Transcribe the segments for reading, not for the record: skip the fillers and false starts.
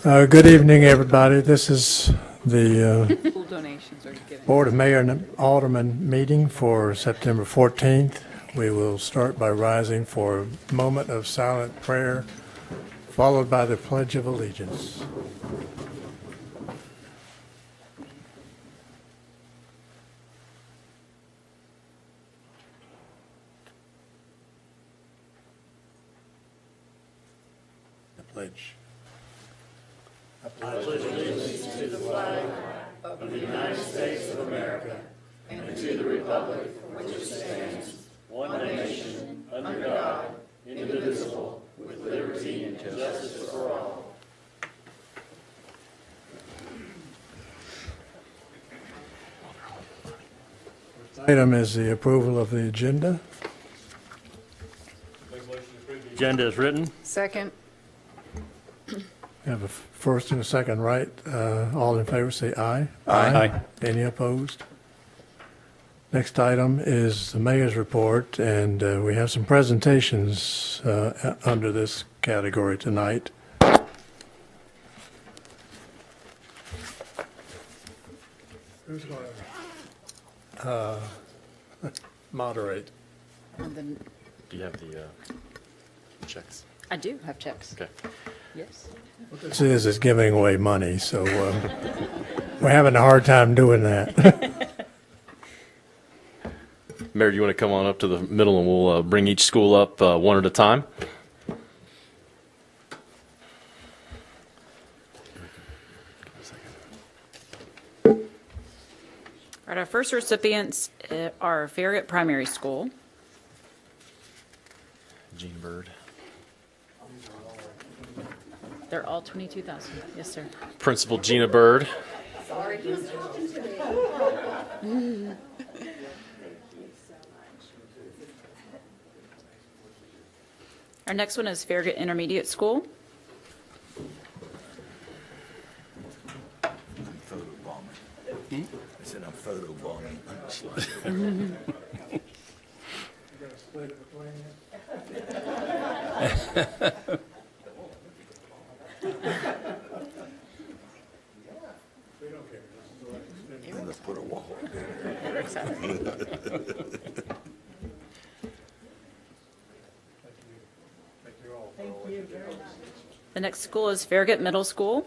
Good evening, everybody. This is the Full donations are given. Board of Mayor and Alderman meeting for September 14th. We will start by rising for a moment of silent prayer, followed by the Pledge of Allegiance. The pledge. Item is the approval of the agenda. Agenda is written. Second. We have a first and a second, right? All in favor, say aye. Aye. Any opposed? Next item is the mayor's report, and we have some presentations under this category tonight. Who's going to moderate? And then Do you have the checks? I do have checks. Okay. Yes. What this is giving away money, so we're having a hard time doing that. Mayor, do you want to come on up to the middle and we'll bring each school up one at a time? All right, our first recipients are Farragut Primary School. Gene Bird. They're all 22,000. Yes, sir. Principal Gina Bird. Our next one is Farragut Intermediate School. I said I'm photobombing. Let's put a wall there. The next school is Farragut Middle School.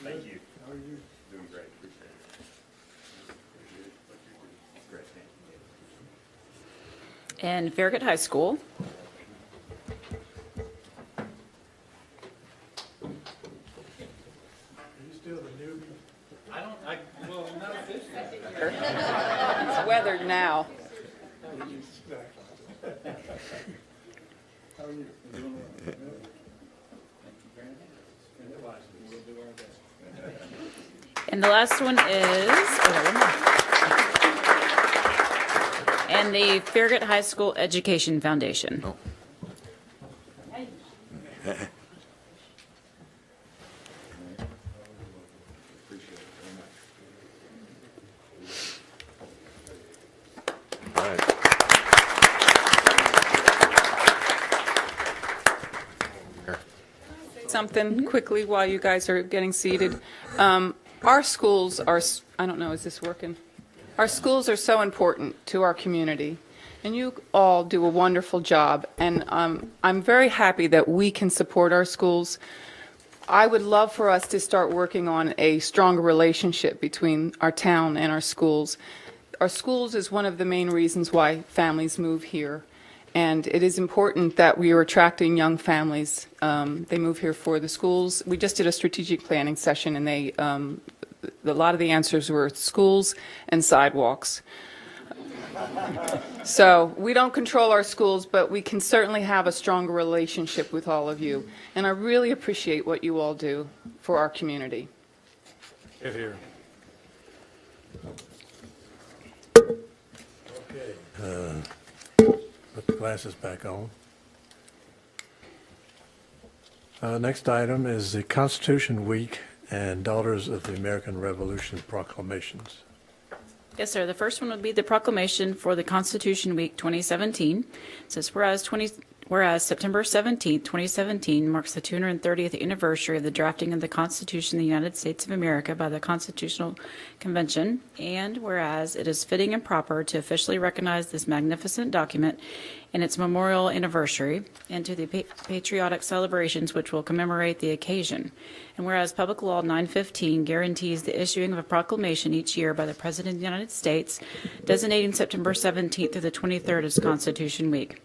Thank you. How are you? Doing great. Appreciate it. Great. And Farragut High School. It's weathered now. And the last one is, and the Farragut High School Education Foundation. All right. Something quickly while you guys are getting seated. Our schools are, I don't know, is this working? Our schools are so important to our community, and you all do a wonderful job, and I'm very happy that we can support our schools. I would love for us to start working on a stronger relationship between our town and our schools. Our schools is one of the main reasons why families move here. And it is important that we are attracting young families. They move here for the schools. We just did a strategic planning session, and a lot of the answers were schools and sidewalks. So we don't control our schools, but we can certainly have a stronger relationship with all of you. And I really appreciate what you all do for our community. Here. Okay. Put the glasses back on. Next item is the Constitution Week and Daughters of the American Revolution proclamations. Yes, sir. The first one would be the proclamation for the Constitution Week 2017. It says, whereas September 17th, 2017 marks the 230th anniversary of the drafting of the Constitution of the United States of America by the Constitutional Convention, and whereas it is fitting and proper to officially recognize this magnificent document and its memorial anniversary, and to the patriotic celebrations which will commemorate the occasion. And whereas Public Law 915 guarantees the issuing of a proclamation each year by the President of the United States, designating September 17th through the 23rd as Constitution Week.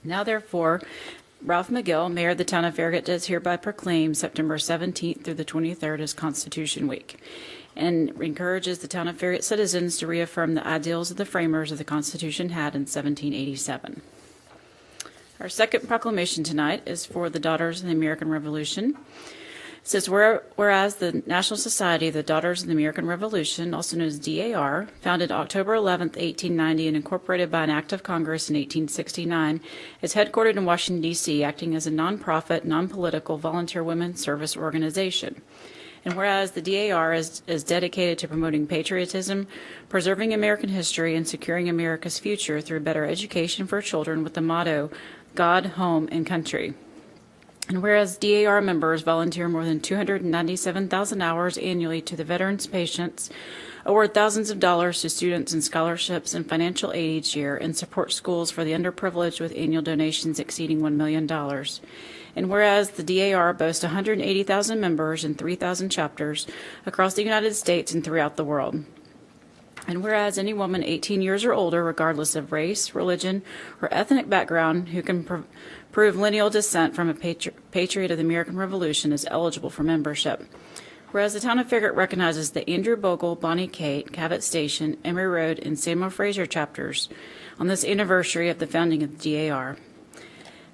Now, therefore, Ralph McGill, Mayor of the Town of Farragut, does hereby proclaim September 17th through the 23rd as Constitution Week, and encourages the Town of Farragut citizens to reaffirm the ideals of the framers of the Constitution had in 1787. Our second proclamation tonight is for the Daughters of the American Revolution. It says, whereas the National Society of the Daughters of the American Revolution, also known as DAR, founded October 11th, 1890, and incorporated by an act of Congress in 1869, is headquartered in Washington, D.C., acting as a nonprofit, non-political, volunteer women's service organization. And whereas the DAR is dedicated to promoting patriotism, preserving American history, and securing America's future through better education for children with the motto, God, Home, and Country. And whereas DAR members volunteer more than 297,000 hours annually to the veterans' patients, award thousands of dollars to students in scholarships and financial aid each year, and support schools for the underprivileged with annual donations exceeding $1 million. And whereas the DAR boasts 180,000 members in 3,000 chapters across the United States and throughout the world. And whereas any woman 18 years or older, regardless of race, religion, or ethnic background, who can prove lineal descent from a patriot of the American Revolution is eligible for membership. Whereas the Town of Farragut recognizes the Andrew Bogle, Bonnie Kate, Cabot Station, Emory Road, and Samuel Fraser chapters on this anniversary of the founding of the DAR.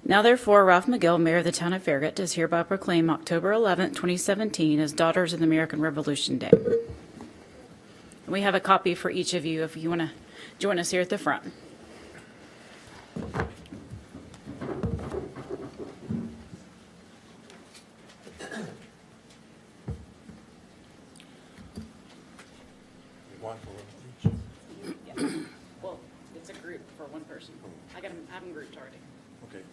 Now, therefore, Ralph McGill, Mayor of the Town of Farragut, does hereby proclaim October 11th, 2017 as Daughters of the American Revolution Day. We have a copy for each of you if you want to join us here at the front. One for each. Well, it's a group for one person. I have them grouped already. Okay.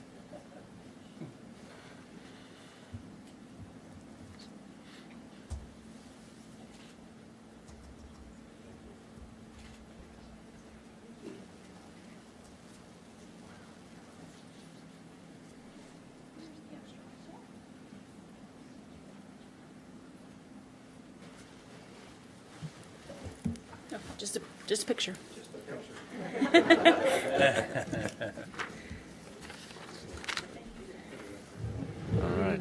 Oh, just a picture. All right.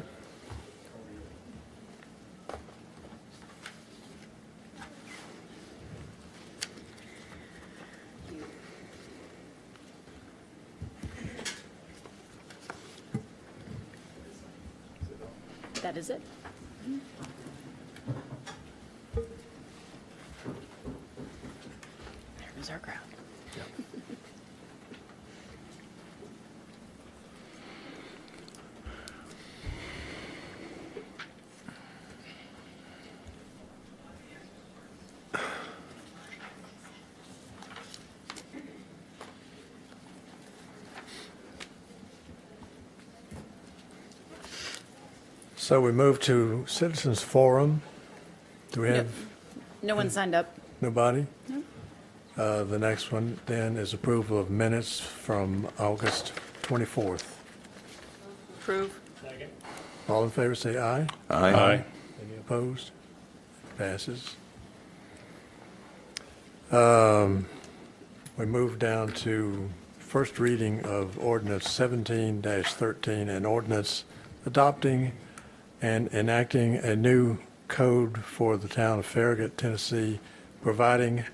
That is it. There goes our crowd. So we move to Citizens Forum. Do we have No one signed up. nobody? No. The next one then is approval of minutes from August 24th. Approve. All in favor, say aye. Aye. Any opposed? Passes. We move down to first reading of ordinance 17-13, an ordinance adopting and enacting a new code for the town of Farragut, Tennessee, providing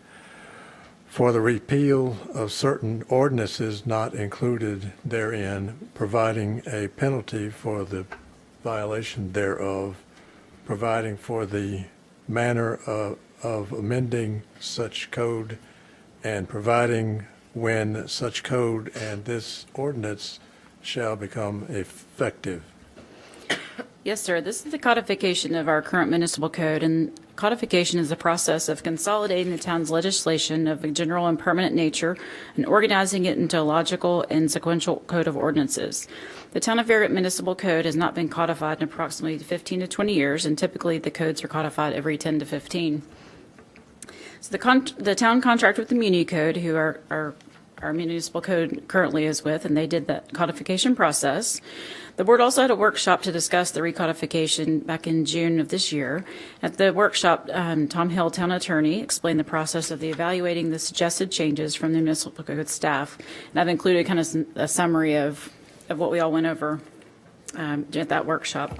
for the repeal of certain ordinances not included therein, providing a penalty for the violation thereof, providing for the manner of amending such code, and providing when such code and this ordinance shall become effective. Yes, sir. This is the codification of our current municipal code, and codification is the process of consolidating the town's legislation of a general and permanent nature and organizing it into a logical and sequential code of ordinances. The Town of Farragut Municipal Code has not been codified in approximately 15 to 20 years, and typically the codes are codified every 10 to 15. So the town contracted with the Muni Code, who our municipal code currently is with, and they did that codification process. The board also had a workshop to discuss the recodification back in June of this year. At the workshop, Tom Hill, town attorney, explained the process of evaluating the suggested changes from the municipal code staff. And I've included kind of a summary of what we all went over at that workshop.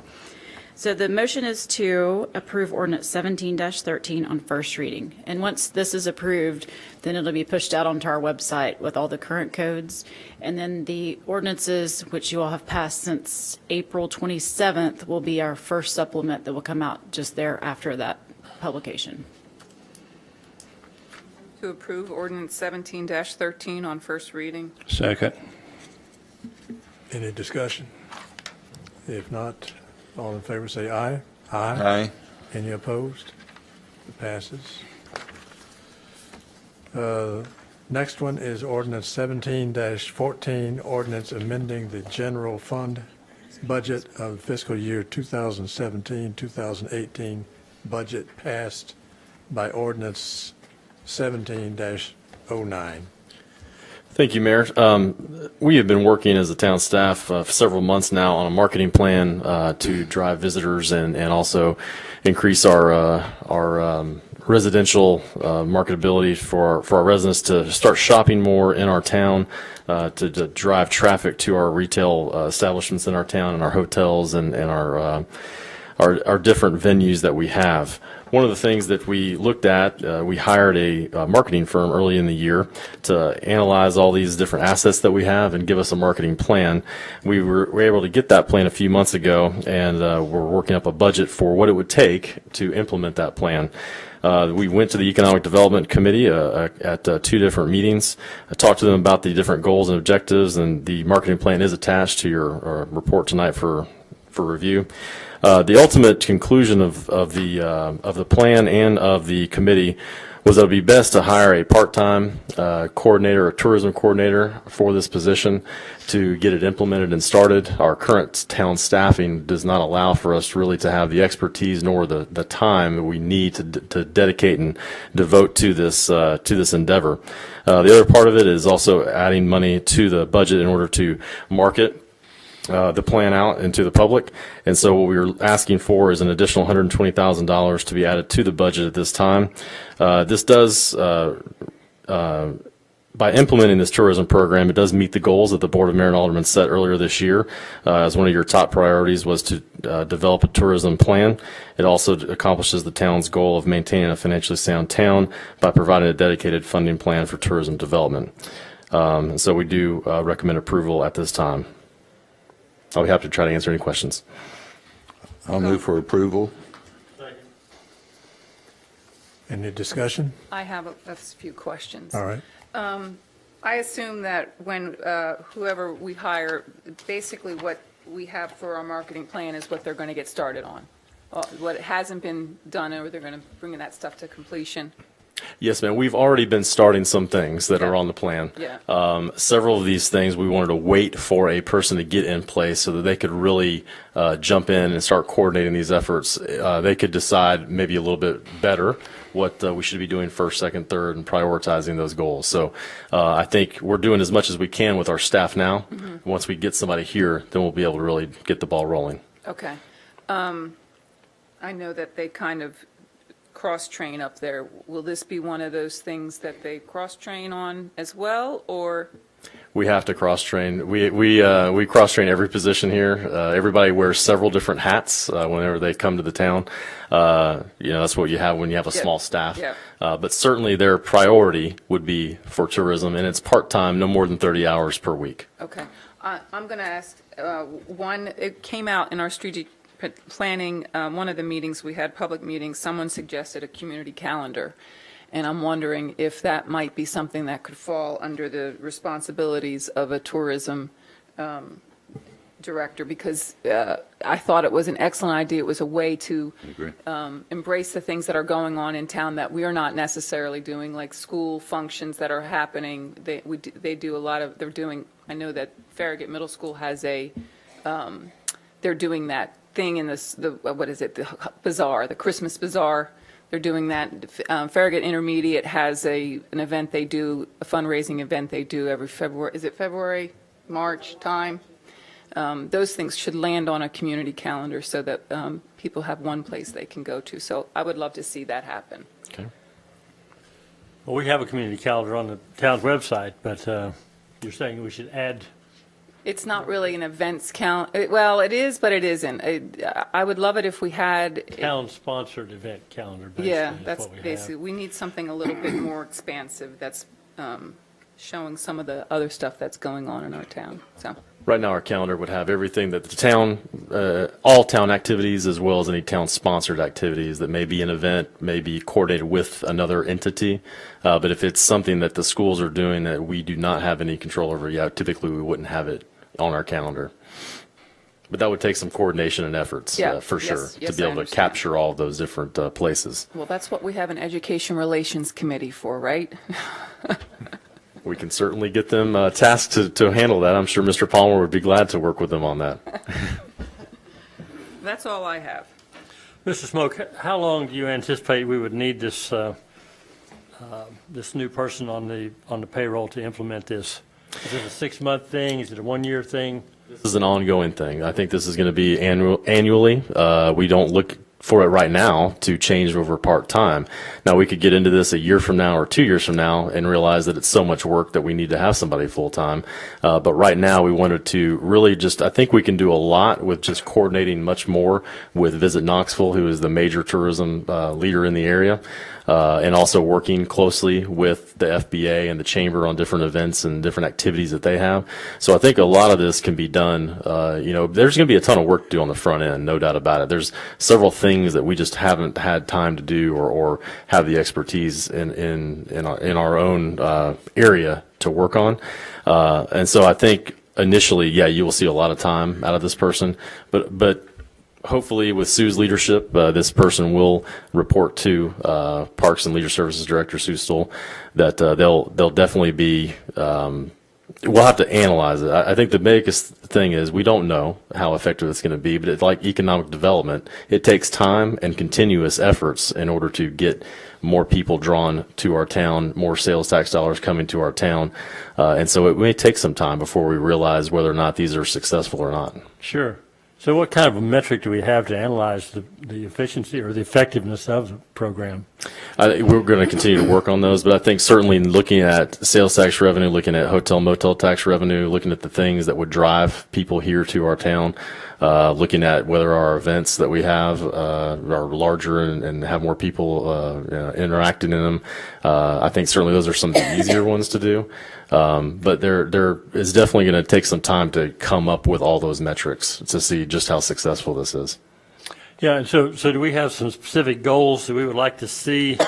So the motion is to approve ordinance 17-13 on first reading. And once this is approved, then it'll be pushed out onto our website with all the current codes. And then the ordinances, which you all have passed since April 27th, will be our first supplement that will come out just there after that publication. To approve ordinance 17-13 on first reading. Second. Any discussion? If not, all in favor say aye. Aye. Any opposed? It passes. Next one is ordinance 17-14, ordinance amending the general fund budget of fiscal year 2017-2018 budget passed by ordinance 17-09. Thank you, Mayor. We have been working as a town staff for several months now on a marketing plan to drive visitors and also increase our residential marketability for our residents to start shopping more in our town, to drive traffic to our retail establishments in our town and our hotels and our different venues that we have. One of the things that we looked at, we hired a marketing firm early in the year to analyze all these different assets that we have and give us a marketing plan. We were able to get that plan a few months ago, and we're working up a budget for what it would take to implement that plan. We went to the Economic Development Committee at 2 different meetings. I talked to them about the different goals and objectives, and the marketing plan is attached to your report tonight for review. The ultimate conclusion of the plan and of the committee was that it would be best to hire a part-time coordinator, a tourism coordinator for this position to get it implemented and started. Our current town staffing does not allow for us really to have the expertise nor the time that we need to dedicate and devote to this endeavor. The other part of it is also adding money to the budget in order to market the plan out into the public. And so what we were asking for is an additional $120,000 to be added to the budget at this time. This does, by implementing this tourism program, it does meet the goals that the Board of Mayor and Aldermen set earlier this year. As one of your top priorities was to develop a tourism plan. It also accomplishes the town's goal of maintaining a financially sound town by providing a dedicated funding plan for tourism development. And so we do recommend approval at this time. I'll be happy to try to answer any questions. I'll move for approval. Any discussion? I have a few questions. All right. I assume that when whoever we hire, basically what we have for our marketing plan is what they're going to get started on. What hasn't been done, or they're going to bring that stuff to completion. Yes, ma'am. We've already been starting some things that Yeah. are on the plan. Yeah. Several of these things we wanted to wait for a person to get in place so that they could really jump in and start coordinating these efforts. They could decide maybe a little bit better what we should be doing first, second, third, and prioritizing those goals. So I think we're doing as much as we can with our staff now. Mm-hmm. Once we get somebody here, then we'll be able to really get the ball rolling. Okay. I know that they kind of cross-train up there. Will this be one of those things that they cross-train on as well, or? We have to cross-train. We cross-train every position here. Everybody wears several different hats whenever they come to the town. That's what you have when you have a small staff. Yeah. But certainly their priority would be for tourism, and it's part-time, no more than 30 hours per week. Okay. I'm going to ask, one, it came out in our strategic planning, one of the meetings we had, public meetings, someone suggested a community calendar. And I'm wondering if that might be something that could fall under the responsibilities of a tourism director because I thought it was an excellent idea. It was a way to agree. embrace the things that are going on in town that we are not necessarily doing, like school functions that are happening. They do a lot of, they're doing, I know that Farragut Middle School has they're doing that thing in what is it, the bazaar, the Christmas bazaar. They're doing that. Farragut Intermediate has an event they do, a fundraising event they do every February. Is it February, March time? Those things should land on a community calendar so that people have one place they can go to. So I would love to see that happen. Okay. Well, we have a community calendar on the town's website, but you're saying we should add. It's not really an events calendar. Well, it is, but it isn't. I would love it if we had. Town-sponsored event calendar, basically. Yeah, is that's what we basically. have. We need something a little bit more expansive that's showing some of the other stuff that's going on in our town. So. Right now, our calendar would have everything that the town, all town activities, as well as any town-sponsored activities that may be an event, may be coordinated with another entity. But if it's something that the schools are doing that we do not have any control over yet, typically we wouldn't have it on our calendar. But that would take some coordination and efforts, Yeah, for yes, sure, yes, to be I able to understand. capture all of those different places. Well, that's what we have an Education Relations Committee for, right? We can certainly get them tasked to handle that. I'm sure Mr. Palmer would be glad to work with them on that. That's all I have. Mr. Smoke, how long do you anticipate we would need this this new person on the payroll to implement this? Is it a 6-month thing? Is it a 1-year thing? This is an ongoing thing. I think this is going to be annually. We don't look for it right now to change over part-time. Now, we could get into this a year from now or 2 years from now and realize that it's so much work that we need to have somebody full-time. But right now, we wanted to really I think we can do a lot with just coordinating much more with Visit Knoxville, who is the major tourism leader in the area. And also working closely with the FBA and the Chamber on different events and different activities that they have. So I think a lot of this can be done. There's going to be a ton of work to do on the front end, no doubt about it. There's several things that we just haven't had time to do or have the expertise in our own area to work on. And so I think initially, yeah, you will see a lot of time out of this person, but hopefully, with Sue's leadership, this person will report to Parks and Leisure Services Director Sue Stoll. That they'll definitely be. We'll have to analyze it. I think the biggest thing is we don't know how effective it's going to be, but it's like economic development. It takes time and continuous efforts in order to get more people drawn to our town, more sales tax dollars coming to our town, and so it may take some time before we realize whether or not these are successful or not. Sure. So what kind of a metric do we have to analyze the efficiency or the effectiveness of the program? We're going to continue to work on those, but I think certainly looking at sales tax revenue, looking at hotel motel tax revenue, looking at the things that would drive people here to our town, looking at whether our events that we have are larger and have more people interacting in them. I think certainly those are some of the easier ones to do. But there is definitely going to take some time to come up with all those metrics to see just how successful this is. Yeah, and so do we have some specific goals that we would like to see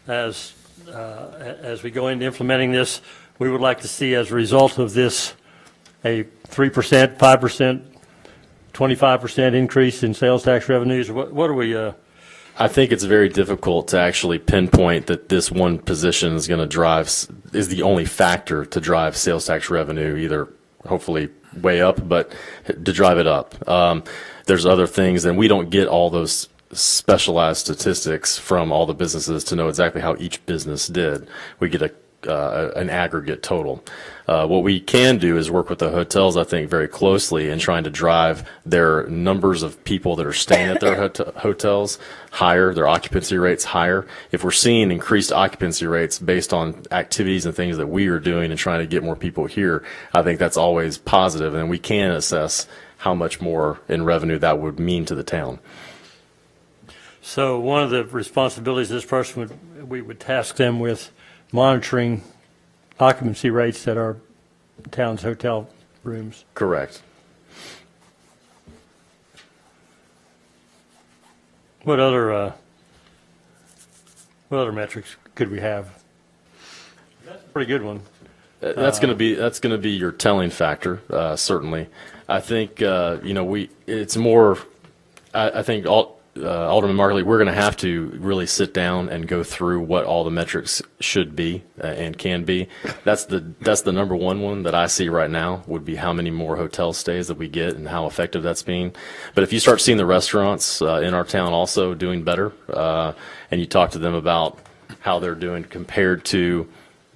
as we go into implementing this? We would like to see as a result of this a 3%, 5%, 25% increase in sales tax revenues? Or what are we? I think it's very difficult to actually pinpoint that this one position is going to is the only factor to drive sales tax revenue, either hopefully way up, but to drive it up. There's other things, and we don't get all those specialized statistics from all the businesses to know exactly how each business did. We get an aggregate total. What we can do is work with the hotels, I think, very closely in trying to drive their numbers of people that are staying at their hotels higher, their occupancy rates higher. If we're seeing increased occupancy rates based on activities and things that we are doing and trying to get more people here, I think that's always positive, and we can assess how much more in revenue that would mean to the town. So one of the responsibilities of this person we would task them with monitoring occupancy rates at our town's hotel rooms. Correct. What other metrics could we have? That's a pretty good one. That's going to be your telling factor, certainly. I think it's more. I think Alderman Markley, we're going to have to really sit down and go through what all the metrics should be and can be. That's the number one that I see right now would be how many more hotel stays that we get and how effective that's being. But if you start seeing the restaurants in our town also doing better, and you talk to them about how they're doing compared to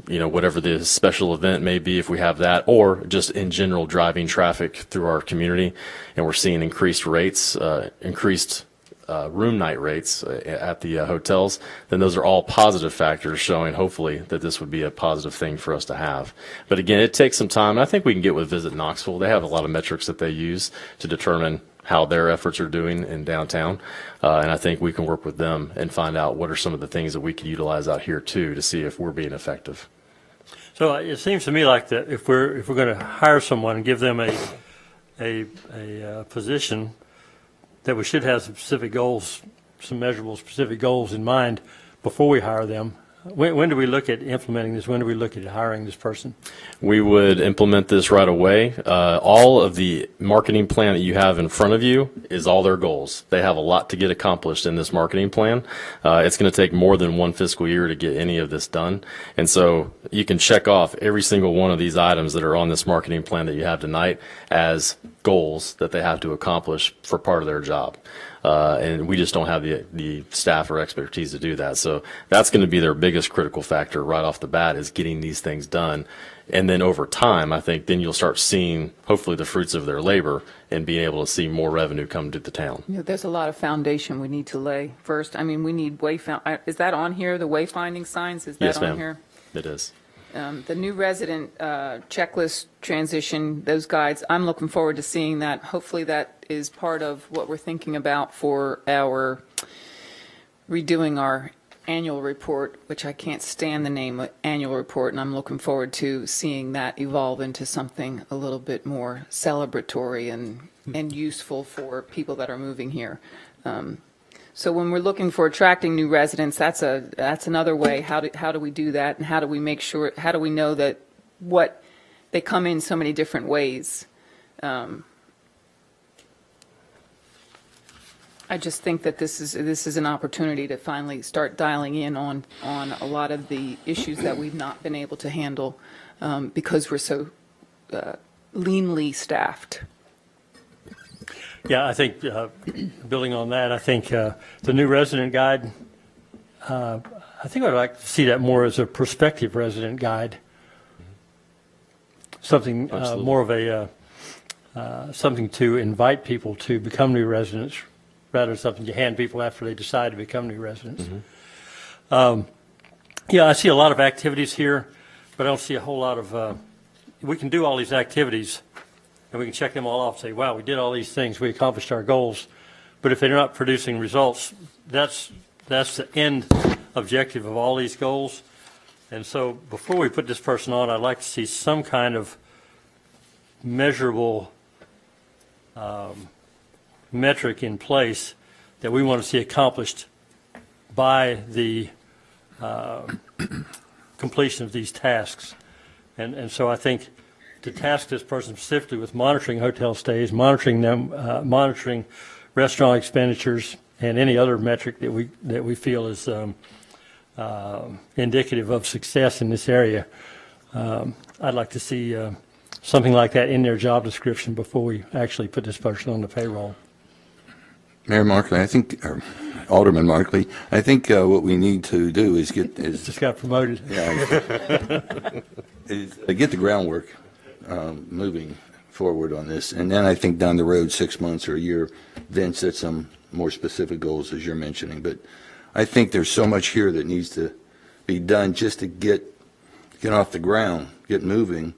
whatever the special event may be, if we have that, or just in general driving traffic through our community, and we're seeing increased rates, increased room night rates at the hotels, then those are all positive factors showing hopefully that this would be a positive thing for us to have. But again, it takes some time. I think we can get with Visit Knoxville. They have a lot of metrics that they use to determine how their efforts are doing in downtown. And I think we can work with them and find out what are some of the things that we could utilize out here too to see if we're being effective. So it seems to me like that if we're going to hire someone and give them a position, that we should have some specific goals, some measurable specific goals in mind before we hire them. When do we look at implementing this? When do we look at hiring this person? We would implement this right away. All of the marketing plan that you have in front of you is all their goals. They have a lot to get accomplished in this marketing plan. It's going to take more than one fiscal year to get any of this done. And so you can check off every single one of these items that are on this marketing plan that you have tonight as goals that they have to accomplish for part of their job. And we just don't have the staff or expertise to do that. So that's going to be their biggest critical factor right off the bat, is getting these things done. And then over time, I think then you'll start seeing hopefully the fruits of their labor and being able to see more revenue come to the town. There's a lot of foundation we need to lay first. I mean, we need is that on here, the wayfinding signs? Is that Yes, on ma'am. here? It is. The new resident checklist transition, those guides, I'm looking forward to seeing that. Hopefully that is part of what we're thinking about for our redoing our annual report, which I can't stand the name annual report, and I'm looking forward to seeing that evolve into something a little bit more celebratory and useful for people that are moving here. So when we're looking for attracting new residents, that's another way. How do we do that, and how do we make sure? How do we know that what they come in so many different ways? I just think that this is an opportunity to finally start dialing in on a lot of the issues that we've not been able to handle because we're so leanly staffed. Yeah, I think building on that, I think the new resident guide, I think I'd like to see that more as a prospective resident guide. Something more of a something to invite people to become new residents, rather than something you hand people after they decide to become new residents. Mm-hmm. Yeah, I see a lot of activities here, but I don't see a whole lot of. We can do all these activities, and we can check them all off and say, wow, we did all these things, we accomplished our goals. But if they're not producing results, that's the end objective of all these goals. And so before we put this person on, I'd like to see some kind of measurable metric in place that we want to see accomplished by the completion of these tasks. And so I think to task this person specifically with monitoring hotel stays, monitoring them, monitoring restaurant expenditures, and any other metric that we feel is indicative of success in this area. I'd like to see something like that in their job description before we actually put this person on the payroll. Mayor Markley, I think, or Alderman Markley, I think what we need to do is Just got promoted. Get the groundwork moving forward on this, and then I think down the road, 6 months or a year, then set some more specific goals as you're mentioning. But I think there's so much here that needs to be done just to get off the ground, get moving,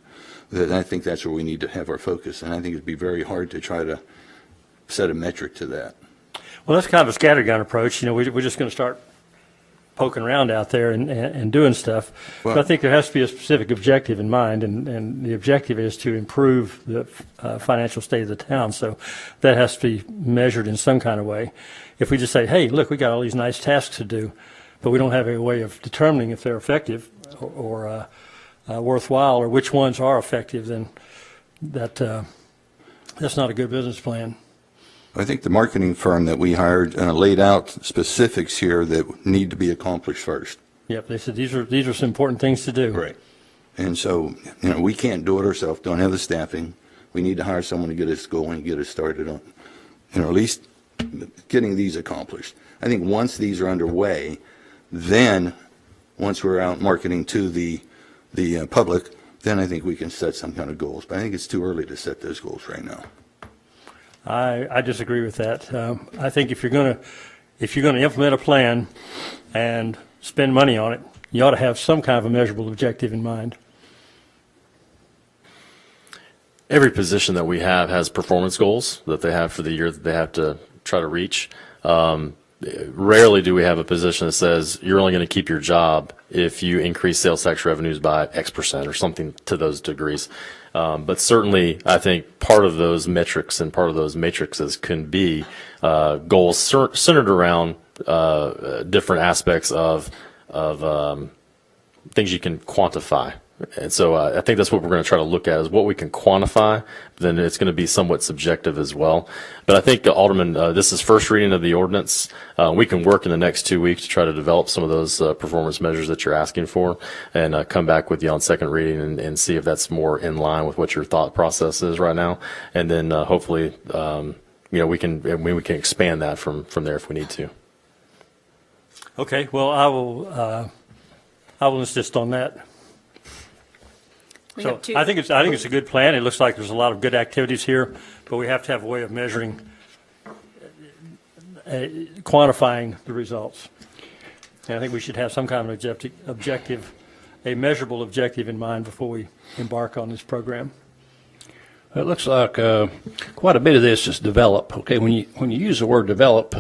that I think that's where we need to have our focus. And I think it'd be very hard to try to set a metric to that. Well, that's kind of a scattergun approach. You know, we're just going to start poking around out there and doing stuff. Well, but I think there has to be a specific objective in mind, and the objective is to improve the financial state of the town. So that has to be measured in some kind of way. If we just say, hey, look, we got all these nice tasks to do, but we don't have a way of determining if they're effective or worthwhile or which ones are effective, then that's not a good business plan. I think the marketing firm that we hired laid out specifics here that need to be accomplished first. Yep, they said these are some important things to do. Right. And so, we can't do it ourselves, don't have the staffing. We need to hire someone to get us going, get us started on, at least getting these accomplished. I think once these are underway, then once we're out marketing to the public, then I think we can set some kind of goals. But I think it's too early to set those goals right now. I disagree with that. I think if you're going to implement a plan and spend money on it, you ought to have some kind of a measurable objective in mind. Every position that we have has performance goals that they have for the year that they have to try to reach. Rarely do we have a position that says you're only going to keep your job if you increase sales tax revenues by X% or something to those degrees. But certainly, I think part of those metrics and part of those matrices can be goals centered around different aspects of things you can quantify. And so I think that's what we're going to try to look at is what we can quantify. Then it's going to be somewhat subjective as well. But I think, Alderman, this is first reading of the ordinance. We can work in the next 2 weeks to try to develop some of those performance measures that you're asking for and come back with you on second reading and see if that's more in line with what your thought process is right now. And then hopefully, we can expand that from there if we need to. Okay, well, I will insist on that. We So have two. I think it's a good plan. It looks like there's a lot of good activities here, but we have to have a way of measuring, quantifying the results. And I think we should have some kind of objective, a measurable objective in mind before we embark on this program. It looks like quite a bit of this is develop. Okay, when you use the word develop,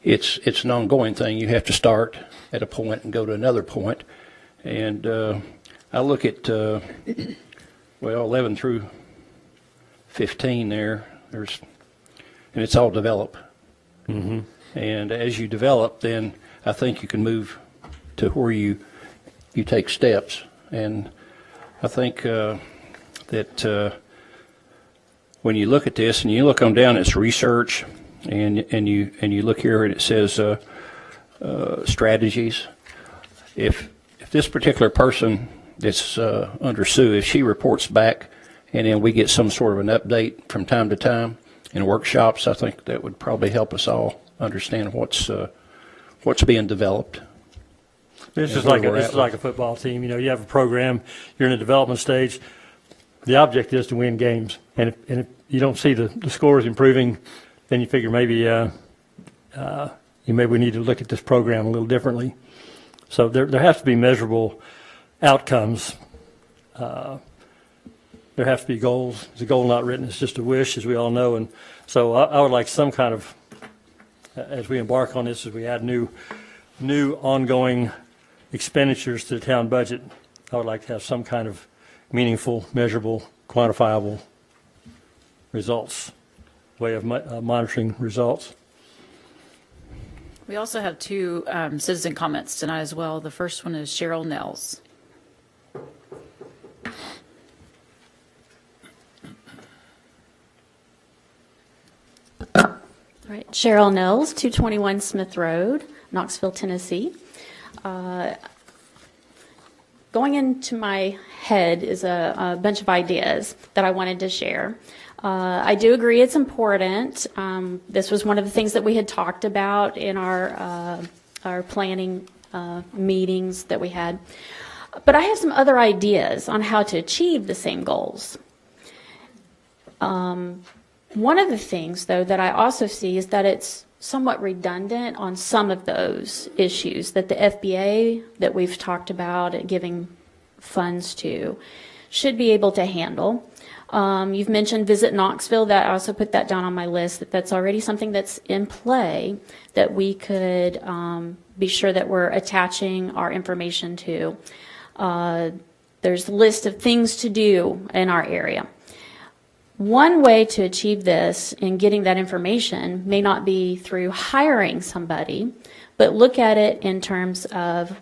it's an ongoing thing. You have to start at a point and go to another point, and I look at 11 through 15 there. And it's all develop. Mm-hmm. And as you develop, then I think you can move to where you take steps. And I think that when you look at this and you look on down, it's research, and you look here and it says strategies. If this particular person that's under Sue, if she reports back and then we get some sort of an update from time to time in workshops, I think that would probably help us all understand what's being developed. This is like a football team. You have a program, you're in a development stage. The object is to win games, and if you don't see the scores improving, then you figure maybe we need to look at this program a little differently. So there has to be measurable outcomes. There have to be goals. It's a goal not written. It's just a wish, as we all know. And so I would like some kind of, as we embark on this, as we add new ongoing expenditures to the town budget, I would like to have some kind of meaningful, measurable, quantifiable results, way of monitoring results. We also have two citizen comments tonight as well. The first one is Cheryl Nels. All right, Cheryl Nels, 221 Smith Road, Knoxville, Tennessee. Going into my head is a bunch of ideas that I wanted to share. I do agree it's important. This was one of the things that we had talked about in our planning meetings that we had. But I have some other ideas on how to achieve the same goals. One of the things, though, that I also see is that it's somewhat redundant on some of those issues that the FBA that we've talked about giving funds to should be able to handle. You've mentioned Visit Knoxville. That I also put that down on my list. That's already something that's in play that we could be sure that we're attaching our information to. There's a list of things to do in our area. One way to achieve this in getting that information may not be through hiring somebody, but look at it in terms of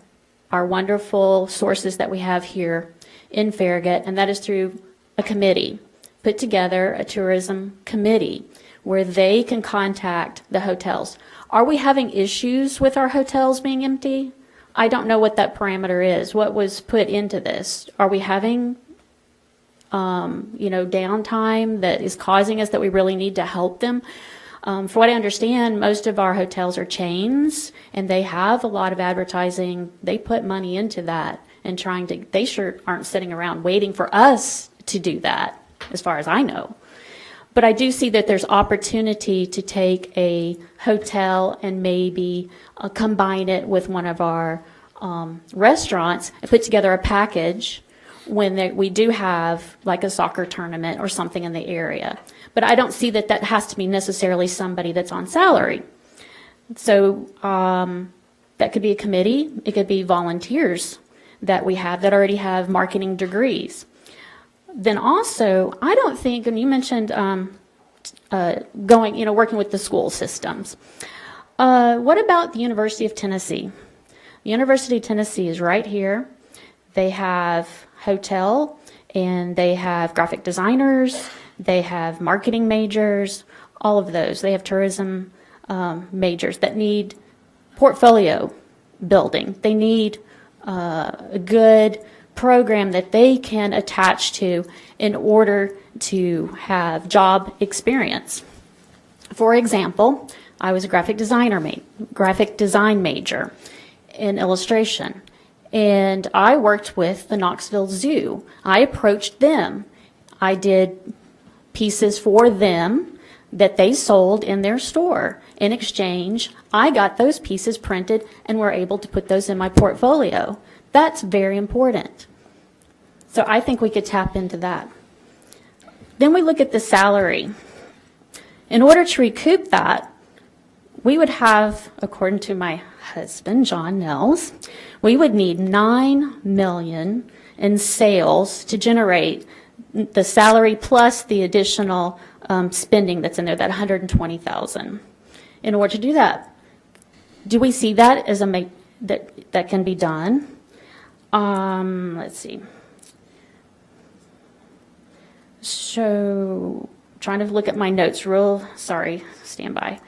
our wonderful sources that we have here in Farragut, and that is through a committee, put together a tourism committee where they can contact the hotels. Are we having issues with our hotels being empty? I don't know what that parameter is. What was put into this? Are we having, downtime that is causing us that we really need to help them? For what I understand, most of our hotels are chains, and they have a lot of advertising. They put money into that and they sure aren't sitting around waiting for us to do that, as far as I know. But I do see that there's opportunity to take a hotel and maybe combine it with one of our restaurants and put together a package when we do have like a soccer tournament or something in the area. But I don't see that has to be necessarily somebody that's on salary. So that could be a committee. It could be volunteers that we have that already have marketing degrees. Then also, I don't think, and you mentioned working with the school systems. What about the University of Tennessee? The University of Tennessee is right here. They have hotel, and they have graphic designers, they have marketing majors, all of those. They have tourism majors that need portfolio building. They need a good program that they can attach to in order to have job experience. For example, I was a graphic design major in illustration, and I worked with the Knoxville Zoo. I approached them. I did pieces for them that they sold in their store. In exchange, I got those pieces printed and were able to put those in my portfolio. That's very important. So I think we could tap into that. Then we look at the salary. In order to recoup that, we would have, according to my husband, John Nels, we would need $9 million in sales to generate the salary plus the additional spending that's in there, that $120,000. In order to do that, do we see that as that can be done? Let's see. So, trying to look at my notes sorry, stand by.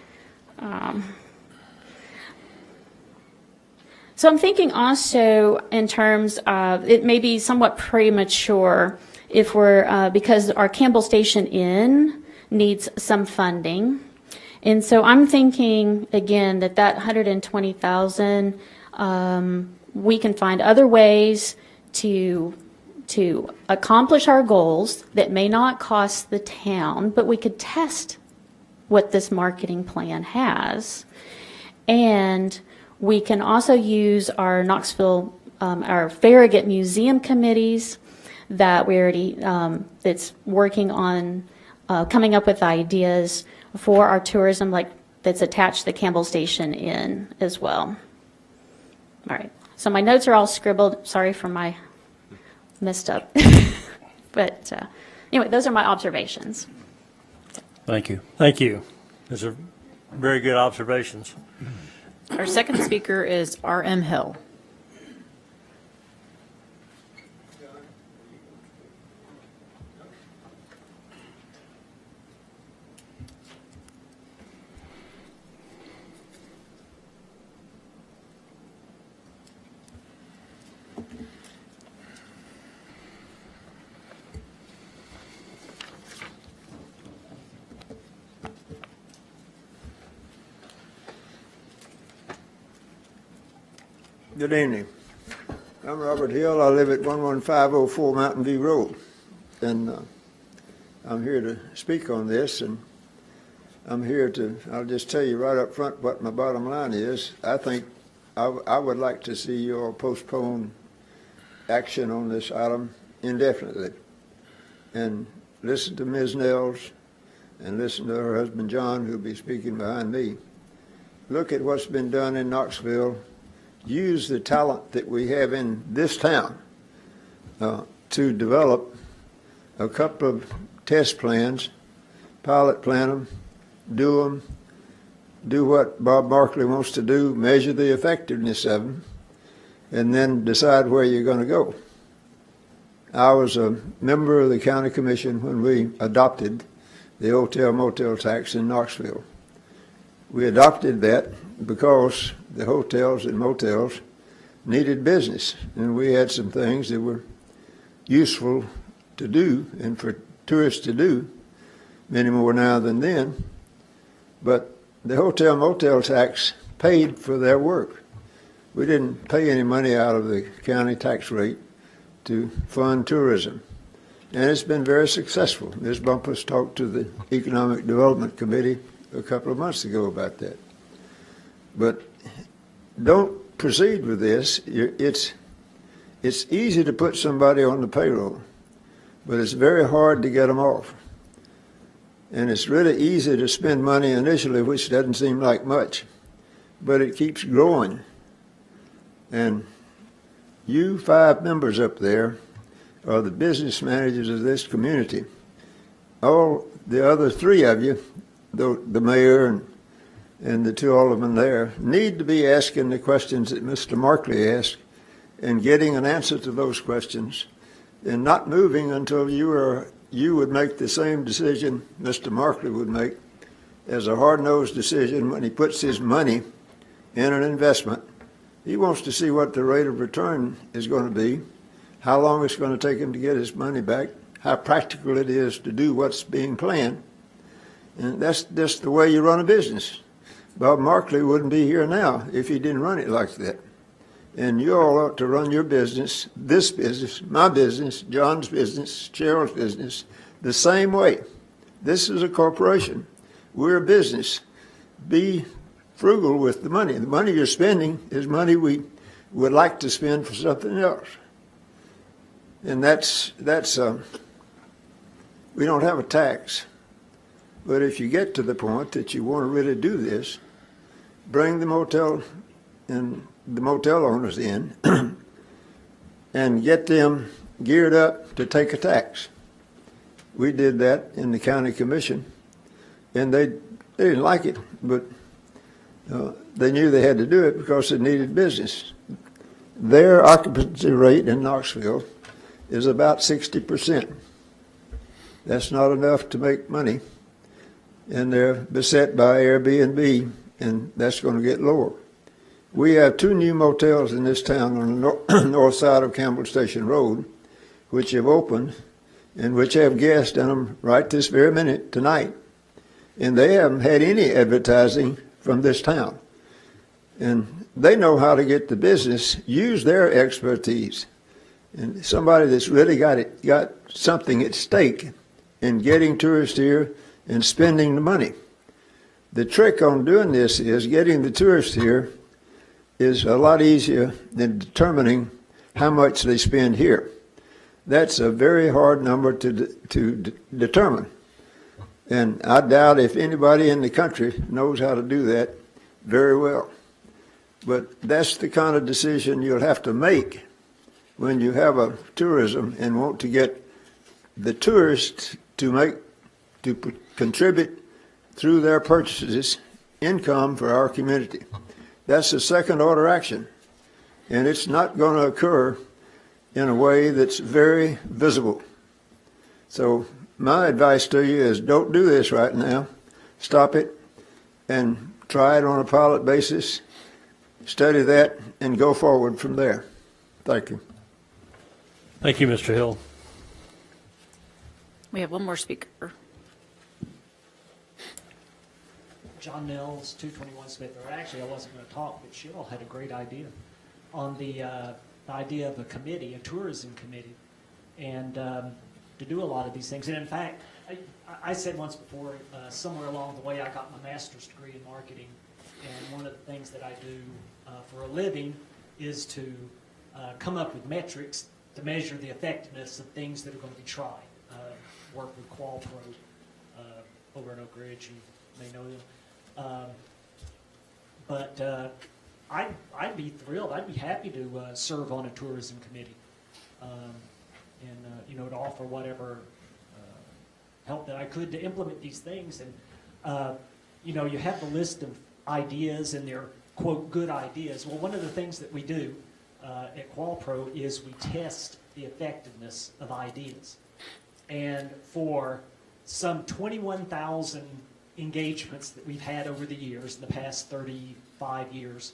So I'm thinking also in terms of, it may be somewhat premature if because our Campbell Station Inn needs some funding. And so I'm thinking, again, that $120,000, we can find other ways to accomplish our goals that may not cost the town, but we could test what this marketing plan has. And we can also use our Knoxville, our Farragut Museum committees that we already, that's working on coming up with ideas for our tourism, like that's attached to the Campbell Station Inn as well. All right, so my notes are all scribbled. Sorry for my messed up. But anyway, those are my observations. Thank you. Thank you. Those are very good observations. Our second speaker is R.M. Hill. Good evening. I'm Robert Hill. I live at 11504 Mountain View Road, and I'm here to speak on this, and I'll just tell you right up front what my bottom line is. I think I would like to see you all postpone action on this item indefinitely, and listen to Ms. Nels and listen to her husband John, who'll be speaking behind me. Look at what's been done in Knoxville. Use the talent that we have in this town to develop a couple of test plans, pilot plan them, do what Bob Markley wants to do, measure the effectiveness of them, and then decide where you're going to go. I was a member of the county commission when we adopted the hotel motel tax in Knoxville. We adopted that because the hotels and motels needed business, and we had some things that were useful to do and for tourists to do, many more now than then. But the hotel motel tax paid for their work. We didn't pay any money out of the county tax rate to fund tourism. And it's been very successful. Ms. Bumpus talked to the Economic Development Committee a couple of months ago about that. But don't proceed with this. It's easy to put somebody on the payroll, but it's very hard to get them off. And it's really easy to spend money initially, which doesn't seem like much, but it keeps growing. And you 5 members up there are the business managers of this community. All the other 3 of you, the mayor and the 2 aldermen there, need to be asking the questions that Mr. Markley asked and getting an answer to those questions and not moving until you would make the same decision Mr. Markley would make as a hard-nosed decision when he puts his money in an investment. He wants to see what the rate of return is going to be, how long it's going to take him to get his money back, how practical it is to do what's being planned. And that's just the way you run a business. Bob Markley wouldn't be here now if he didn't run it like that. And you all ought to run your business, this business, my business, John's business, Cheryl's business, the same way. This is a corporation. We're a business. Be frugal with the money. The money you're spending is money we would like to spend for something else. And that's we don't have a tax. But if you get to the point that you want to really do this, bring the motel and the motel owners in and get them geared up to take a tax. We did that in the county commission, and they didn't like it, but they knew they had to do it because it needed business. Their occupancy rate in Knoxville is about 60%. That's not enough to make money, and they're beset by Airbnb, and that's going to get lower. We have 2 new motels in this town on the north side of Campbell Station Road, which have opened and which have guests in them right this very minute tonight. And they haven't had any advertising from this town. And they know how to get the business, use their expertise. And somebody that's really got something at stake in getting tourists here and spending the money. The trick on doing this is getting the tourists here is a lot easier than determining how much they spend here. That's a very hard number to determine. And I doubt if anybody in the country knows how to do that very well. But that's the kind of decision you'll have to make when you have a tourism and want to get the tourists to contribute through their purchases income for our community. That's a second order action, and it's not going to occur in a way that's very visible. So my advice to you is don't do this right now. Stop it and try it on a pilot basis, study that, and go forward from there. Thank you. Thank you, Mr. Hill. We have one more speaker. John Mills, 221 Smith. Or actually, I wasn't going to talk, but Cheryl had a great idea on the idea of a committee, a tourism committee, and to do a lot of these things. And in fact, I said once before, somewhere along the way, I got my master's degree in marketing, and one of the things that I do for a living is to come up with metrics to measure the effectiveness of things that are going to be tried. Work with Qualpro over at Oak Ridge, you may know them. But I'd be thrilled. I'd be happy to serve on a tourism committee, and to offer whatever help that I could to implement these things. And you have the list of ideas, and they're quote good ideas. Well, one of the things that we do at QualPro is we test the effectiveness of ideas. And for some 21,000 engagements that we've had over the years, in the past 35 years,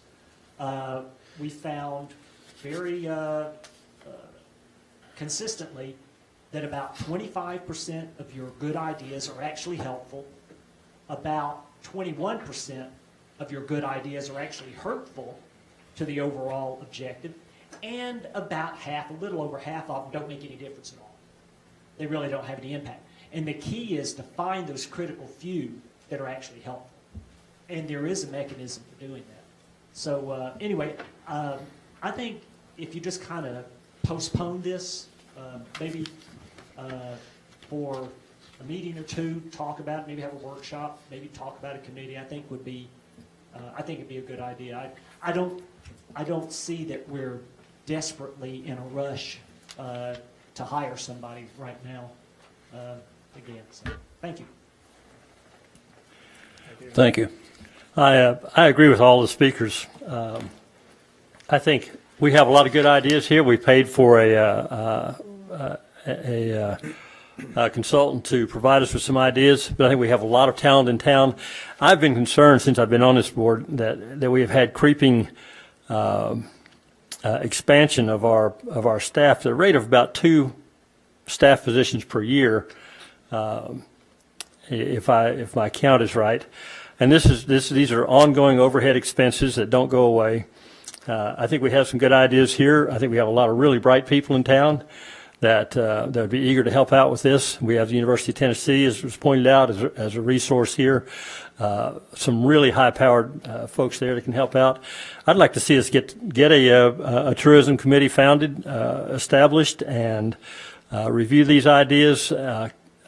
we found very consistently that about 25% of your good ideas are actually helpful, about 21% of your good ideas are actually hurtful to the overall objective, and about half, a little over half of them don't make any difference at all. They really don't have any impact. And the key is to find those critical few that are actually helpful. And there is a mechanism for doing that. So anyway, I think if you just kind of postpone this, maybe for a meeting or two, talk about it, maybe have a workshop, maybe talk about a committee, I think would be, I think it'd be a good idea. I don't see that we're desperately in a rush to hire somebody right now. Again, so thank you. Thank you. I agree with all the speakers. I think we have a lot of good ideas here. We paid for a consultant to provide us with some ideas, but I think we have a lot of talent in town. I've been concerned since I've been on this board that we have had creeping expansion of our staff at the rate of about 2 staff positions per year, if my count is right. And these are ongoing overhead expenses that don't go away. I think we have some good ideas here. I think we have a lot of really bright people in town that would be eager to help out with this. We have the University of Tennessee, as was pointed out, as a resource here. Some really high-powered folks there that can help out. I'd like to see us get a tourism committee founded, established, and review these ideas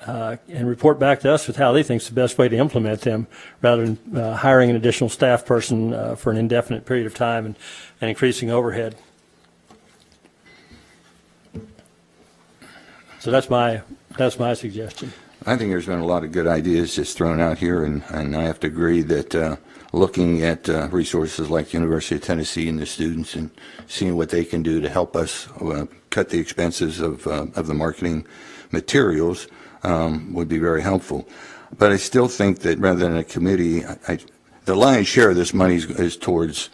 and report back to us with how they think is the best way to implement them, rather than hiring an additional staff person for an indefinite period of time and increasing overhead. So that's my suggestion. I think there's been a lot of good ideas just thrown out here, and I have to agree that looking at resources like University of Tennessee and the students and seeing what they can do to help us cut the expenses of the marketing materials would be very helpful. But I still think that rather than a committee, the lion's share of this money is towards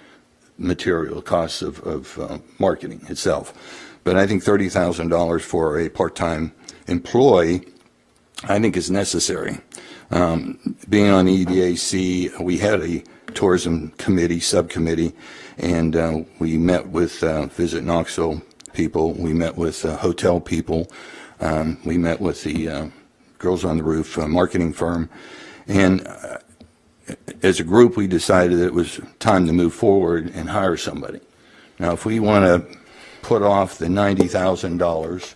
material costs of marketing itself. But I think $30,000 for a part-time employee, I think, is necessary. Being on the EDAC, we had a tourism committee, subcommittee, and we met with Visit Knoxville people. We met with hotel people. We met with the Girls on the Roof marketing firm. And as a group, we decided that it was time to move forward and hire somebody. Now, if we want to put off the $90,000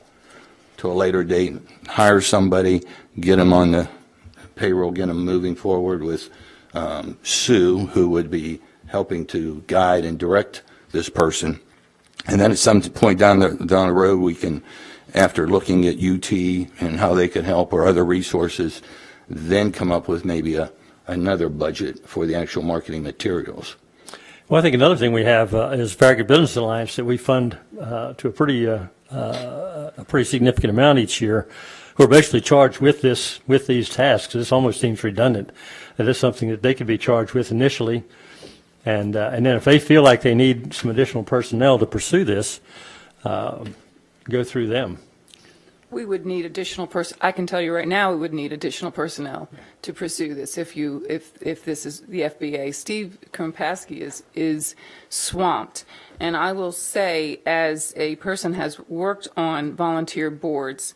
to a later date, hire somebody, get them on the payroll, get them moving forward with Sue, who would be helping to guide and direct this person. And then at some point down the road, we can, after looking at UT and how they could help or other resources, then come up with maybe another budget for the actual marketing materials. Well, I think another thing we have is Farragut Business Alliance that we fund to a pretty significant amount each year, who are basically charged with these tasks. This almost seems redundant. That is something that they could be charged with initially, and then if they feel like they need some additional personnel to pursue this, go through them. We would need additional I can tell you right now, we would need additional personnel to pursue this. If this is the FBA, Steve Krimpaski is swamped. And I will say, as a person has worked on volunteer boards,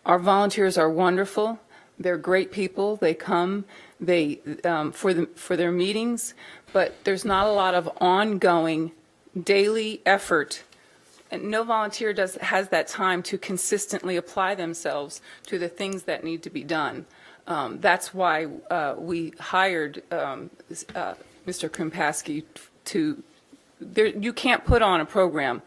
our volunteers are wonderful. They're great people. They come for their meetings, but there's not a lot of ongoing daily effort. And no volunteer has that time to consistently apply themselves to the things that need to be done. That's why we hired Mr. Krimpaski to. You can't put on a program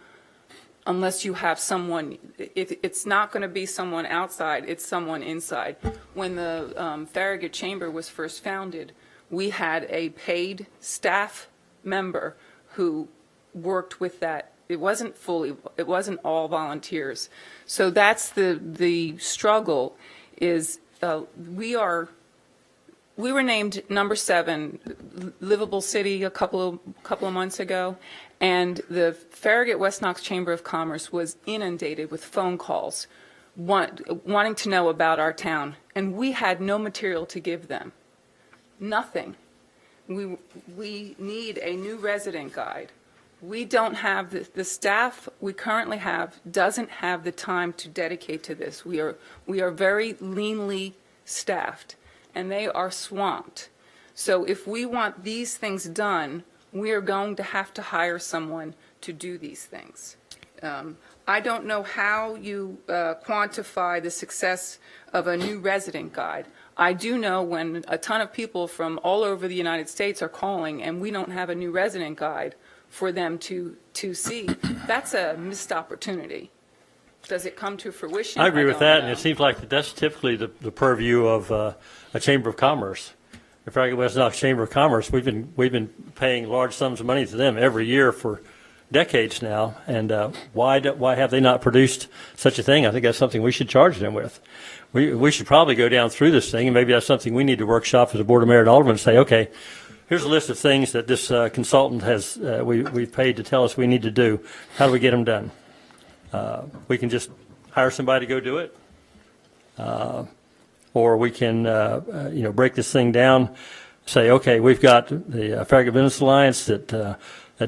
unless you have someone. It's not going to be someone outside. It's someone inside. When the Farragut Chamber was first founded, we had a paid staff member who worked with that it wasn't all volunteers. So that's the struggle is we were named number 7 livable city a couple of months ago, and the Farragut West Knox Chamber of Commerce was inundated with phone calls wanting to know about our town, and we had no material to give them. Nothing. We need a new resident guide. We don't have the staff we currently have doesn't have the time to dedicate to this. We are very leanly staffed, and they are swamped. So if we want these things done, we are going to have to hire someone to do these things. I don't know how you quantify the success of a new resident guide. I do know when a ton of people from all over the United States are calling and we don't have a new resident guide for them to see, that's a missed opportunity. Does it come to fruition? I agree with don't that, know. and it seems like that's typically the purview of a Chamber of Commerce. The Farragut West Knox Chamber of Commerce, we've been paying large sums of money to them every year for decades now, and why have they not produced such a thing? I think that's something we should charge them with. We should probably go down through this thing, and maybe that's something we need to workshop as a Board of Mayor and Aldermen and say, okay, here's a list of things that this consultant has we've paid to tell us we need to do. How do we get them done? We can just hire somebody to go do it, or we can break this thing down. Say, okay, we've got the Farragut Business Alliance that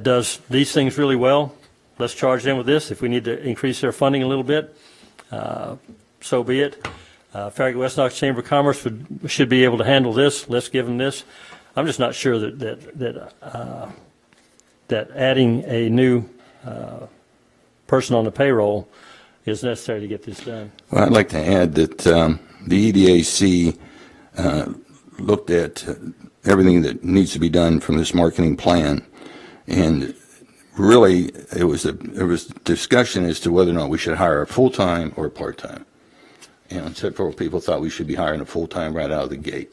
does these things really well. Let's charge them with this. If we need to increase their funding a little bit, so be it. Farragut West Knox Chamber of Commerce should be able to handle this. Let's give them this. I'm just not sure that adding a new person on the payroll is necessary to get this done. Well, I'd like to add that the EDAC looked at everything that needs to be done from this marketing plan, and really there was discussion as to whether or not we should hire a full-time or a part-time. And several people thought we should be hiring a full-time right out of the gate.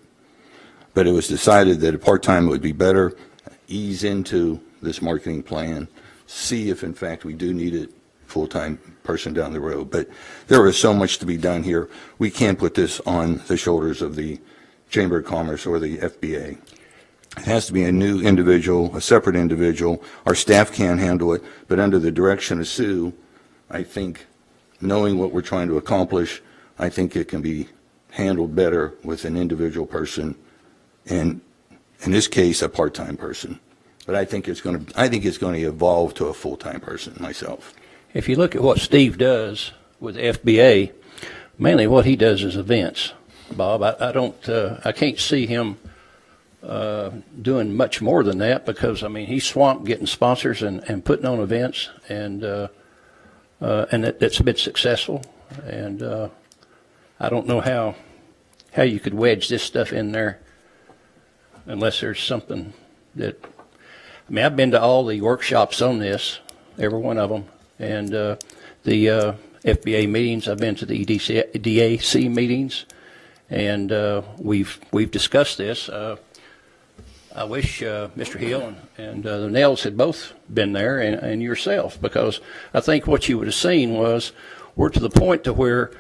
But it was decided that a part-time would be better, ease into this marketing plan, see if in fact we do need a full-time person down the road. But there is so much to be done here. We can't put this on the shoulders of the Chamber of Commerce or the FBA. It has to be a new individual, a separate individual. Our staff can't handle it, but under the direction of Sue, I think, knowing what we're trying to accomplish, I think it can be handled better with an individual person, and in this case, a part-time person. But I think it's going to evolve to a full-time person myself. If you look at what Steve does with FBA, mainly what he does is events, Bob. I can't see him doing much more than that, because I mean he's swamped getting sponsors and putting on events, and that's been successful. And I don't know how you could wedge this stuff in there unless there's something that. I mean, I've been to all the workshops on this, every one of them, and the FBA meetings. I've been to the EDAC meetings, and we've discussed this. I wish Mr. Hill and the Nels had both been there, and yourself, because I think what you would have seen was we're to the point to where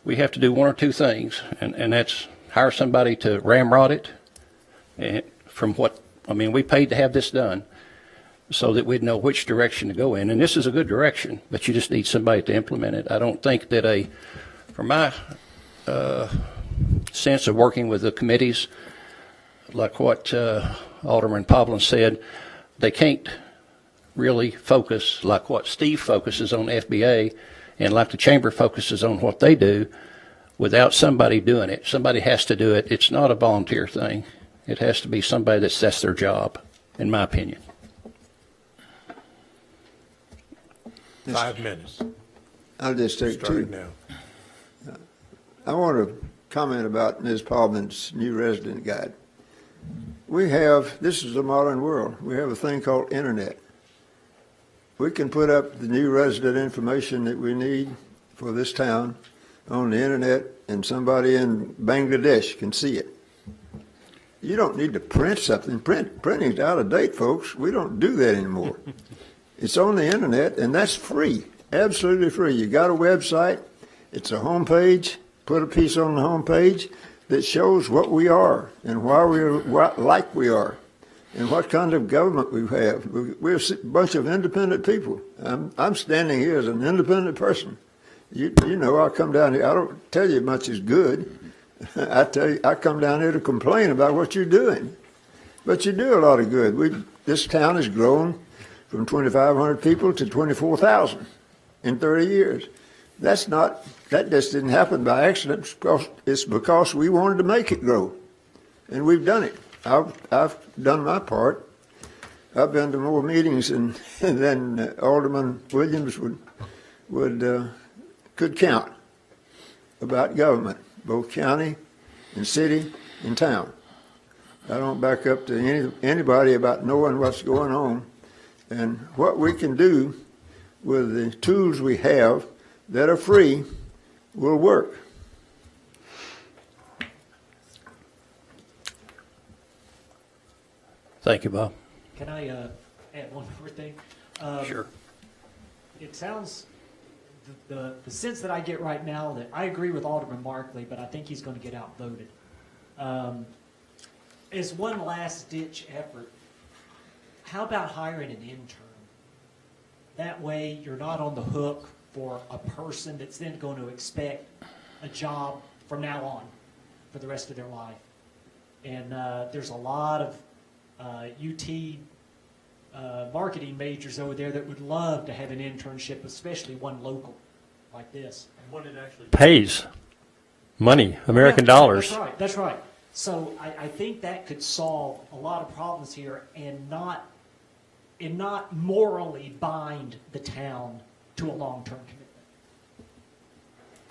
we have to do one or two things, and that's hire somebody to ramrod it. And from what I mean, we paid to have this done, so that we'd know which direction to go in. And this is a good direction, but you just need somebody to implement it. I don't think that from my sense of working with the committees, like what Alderman Poblin said, they can't really focus like what Steve focuses on FBA and like the Chamber focuses on what they do without somebody doing it. Somebody has to do it. It's not a volunteer thing. It has to be somebody that's their job, in my opinion. 5 minutes. I'll just take Starting two. now. I want to comment about Ms. Paubman's new resident guide. This is a modern world. We have a thing called internet. We can put up the new resident information that we need for this town on the internet, and somebody in Bangladesh can see it. You don't need to print something. Printing's out of date, folks. We don't do that anymore. It's on the internet, and that's free, absolutely free. You got a website, it's a homepage, put a piece on the homepage that shows what we are and why we're like we are and what kind of government we have. We're a bunch of independent people. I'm standing here as an independent person. You know, I come down here, I don't tell you much is good. I tell you, I come down here to complain about what you're doing. But you do a lot of good. This town has grown from 2,500 people to 24,000 in 30 years. That just didn't happen by accident. It's because we wanted to make it grow, and we've done it. I've done my part. I've been to more meetings than Alderman Williams could count about government, both county and city and town. I don't back up to anybody about knowing what's going on and what we can do with the tools we have that are free will work. Thank you, Bob. Can I add one more thing? Sure. It sounds, the sense that I get right now that I agree with Alderman Markley, but I think he's going to get outvoted. Is one last ditch effort. How about hiring an intern? That way you're not on the hook for a person that's then going to expect a job from now on for the rest of their life. And there's a lot of UT marketing majors over there that would love to have an internship, especially one local like this. And one that actually pays money, American dollars. That's right. That's right. So I think that could solve a lot of problems here and not morally bind the town to a long-term commitment.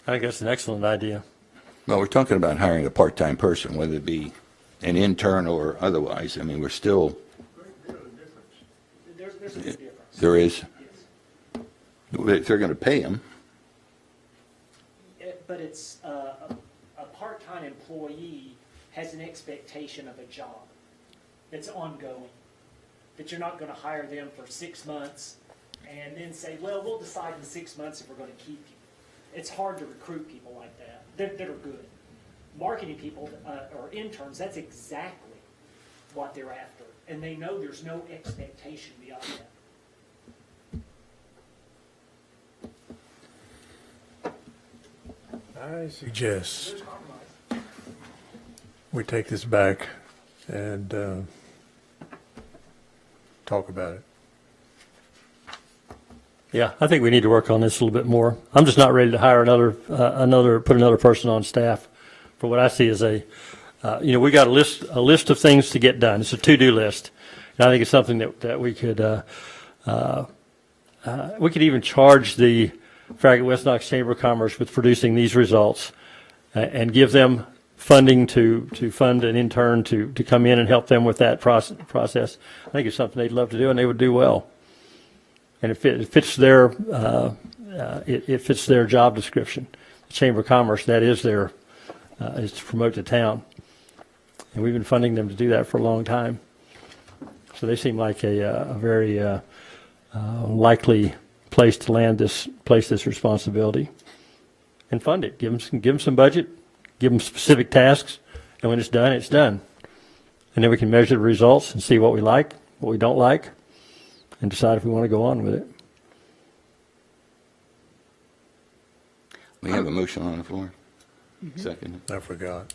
I think that's an excellent idea. Well, we're talking about hiring a part-time person, whether it be an intern or otherwise. I mean, we're still. There's a big difference. There is. Yes. If they're going to pay them. But it's a part-time employee has an expectation of a job that's ongoing, that you're not going to hire them for 6 months and then say, well, we'll decide in 6 months if we're going to keep you. It's hard to recruit people like that that are good. Marketing people or interns, that's exactly what they're after. And they know there's no expectation beyond that. I suggest we take this back and talk about it. Yeah, I think we need to work on this a little bit more. I'm just not ready to hire put another person on staff for what I see as we got a list of things to get done. It's a to-do list. And I think it's something that we could even charge the Farragut West Knox Chamber of Commerce with producing these results and give them funding to fund an intern to come in and help them with that process. I think it's something they'd love to do and they would do well. And it fits their job description. The Chamber of Commerce, that is is to promote the town, and we've been funding them to do that for a long time. So they seem like a very likely place to place this responsibility, and fund it. Give them some budget, give them specific tasks, and when it's done, it's done. And then we can measure the results and see what we like, what we don't like, and decide if we want to go on with it. We have a motion on the floor. Second. I forgot.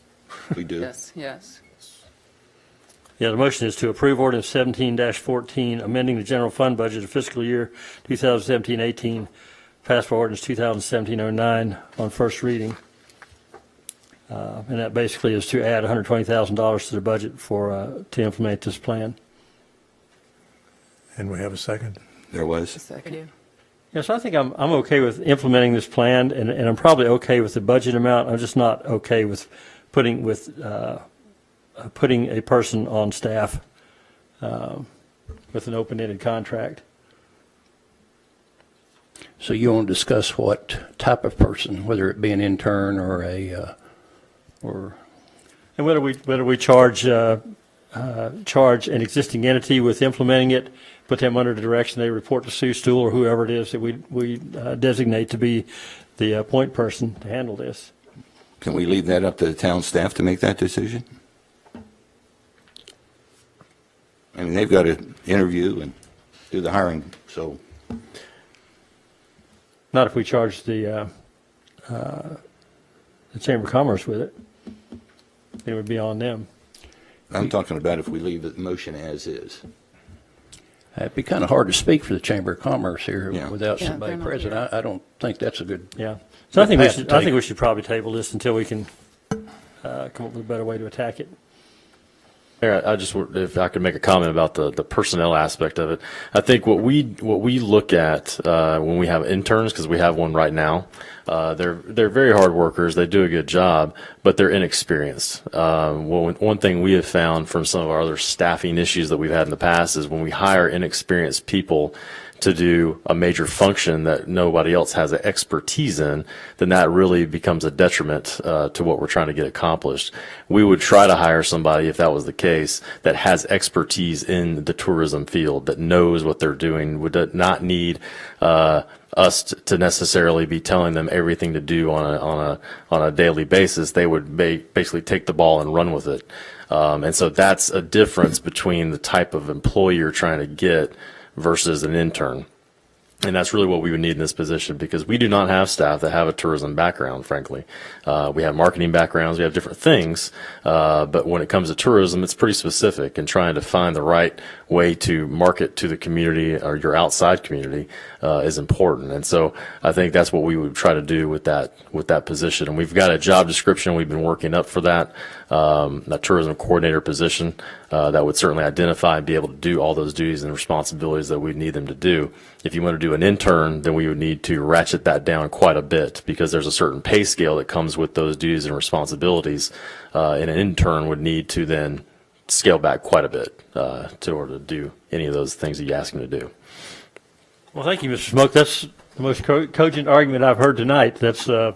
We do. Yes, yes. Yeah, the motion is to approve ordinance 17-14, amending the general fund budget of fiscal year 2017-18, passed by ordinance 2017-09 on first reading. And that basically is to add $120,000 to the budget to implement this plan. And we have a second? There was. Second. Yes, I think I'm okay with implementing this plan, and I'm probably okay with the budget amount. I'm just not okay with putting a person on staff with an open-ended contract. So you want to discuss what type of person, whether it be an intern or And whether we charge charge an existing entity with implementing it, put them under the direction they report to Sue Stool or whoever it is that we designate to be the point person to handle this. Can we leave that up to the town staff to make that decision? I mean, they've got to interview and do the hiring, so. Not if we charge the Chamber of Commerce with it. It would be on them. I'm talking about if we leave the motion as is. It'd be kind of hard to speak for the Chamber of Commerce here Yeah. without Yeah, somebody they're not present. here. I don't think that's a good. Yeah. So I think path to take. we should probably table this until we can come up with a better way to attack it. Mayor, if I could make a comment about the personnel aspect of it. I think what we look at when we have interns, because we have one right now, they're very hard workers. They do a good job, but they're inexperienced. One thing we have found from some of our other staffing issues that we've had in the past is when we hire inexperienced people to do a major function that nobody else has an expertise in, then that really becomes a detriment to what we're trying to get accomplished. We would try to hire somebody, if that was the case, that has expertise in the tourism field, that knows what they're doing, would not need us to necessarily be telling them everything to do on a daily basis. They would basically take the ball and run with it. And so that's a difference between the type of employee you're trying to get versus an intern. And that's really what we would need in this position, because we do not have staff that have a tourism background, frankly. We have marketing backgrounds, we have different things, but when it comes to tourism, it's pretty specific, and trying to find the right way to market to the community or your outside community is important. And so I think that's what we would try to do with that position. And we've got a job description we've been working up for that tourism coordinator position that would certainly identify and be able to do all those duties and responsibilities that we need them to do. If you want to do an intern, then we would need to ratchet that down quite a bit, because there's a certain pay scale that comes with those duties and responsibilities, and an intern would need to then scale back quite a bit to order to do any of those things that you ask him to do. Well, thank you, Mr. Smoke. That's the most cogent argument I've heard tonight. That's a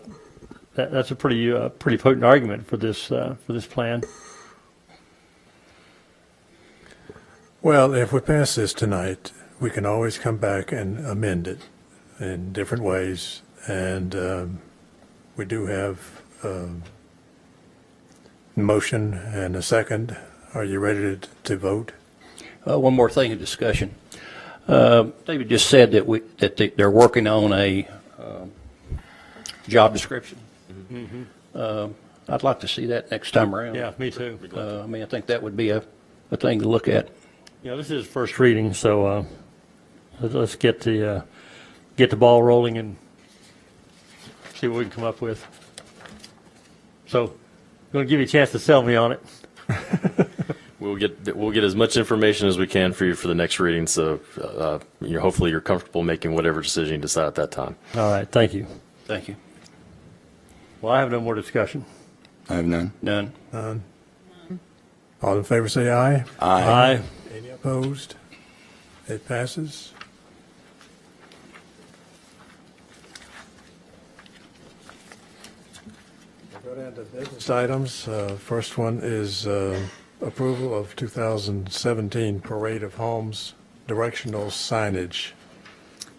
pretty potent argument for this plan. Well, if we pass this tonight, we can always come back and amend it in different ways. And we do have a motion and a second. Are you ready to vote? One more thing in discussion. David just said that they're working on a job description. Mm-hmm. I'd like to see that next time around. Yeah, me too. I mean, I think that would be a thing to look at. Yeah, this is first reading, so let's get the ball rolling and see what we can come up with. So, I'm going to give you a chance to sell me on it. We'll get as much information as we can for you for the next reading, so hopefully you're comfortable making whatever decision you decide at that time. All right, thank you. Thank you. Well, I have no more discussion. I have none. None. None. All in favor say aye. Aye. Any opposed? It passes. We'll go down to business items. First one is approval of 2017 Parade of Homes directional signage.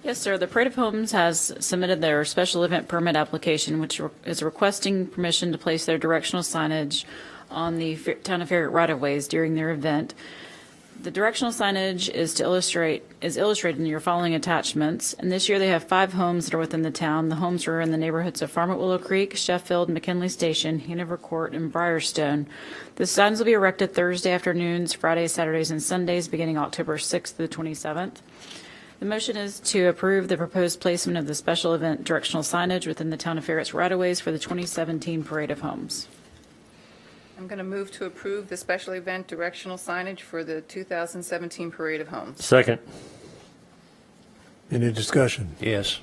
Yes, sir. The Parade of Homes has submitted their special event permit application, which is requesting permission to place their directional signage on the Town of Farragut right-of-ways during their event. The directional signage is illustrated in your following attachments. And this year they have 5 homes that are within the town. The homes are in the neighborhoods of Farm at Willow Creek, Sheffield, McKinley Station, Hanover Court, and Briarstone. The signs will be erected Thursday afternoons, Fridays, Saturdays, and Sundays beginning October 6th through the 27th. The motion is to approve the proposed placement of the special event directional signage within the Town of Farragut's right-of-ways for the 2017 Parade of Homes. I'm going to move to approve the special event directional signage for the 2017 Parade of Homes. Second. Any discussion? Yes.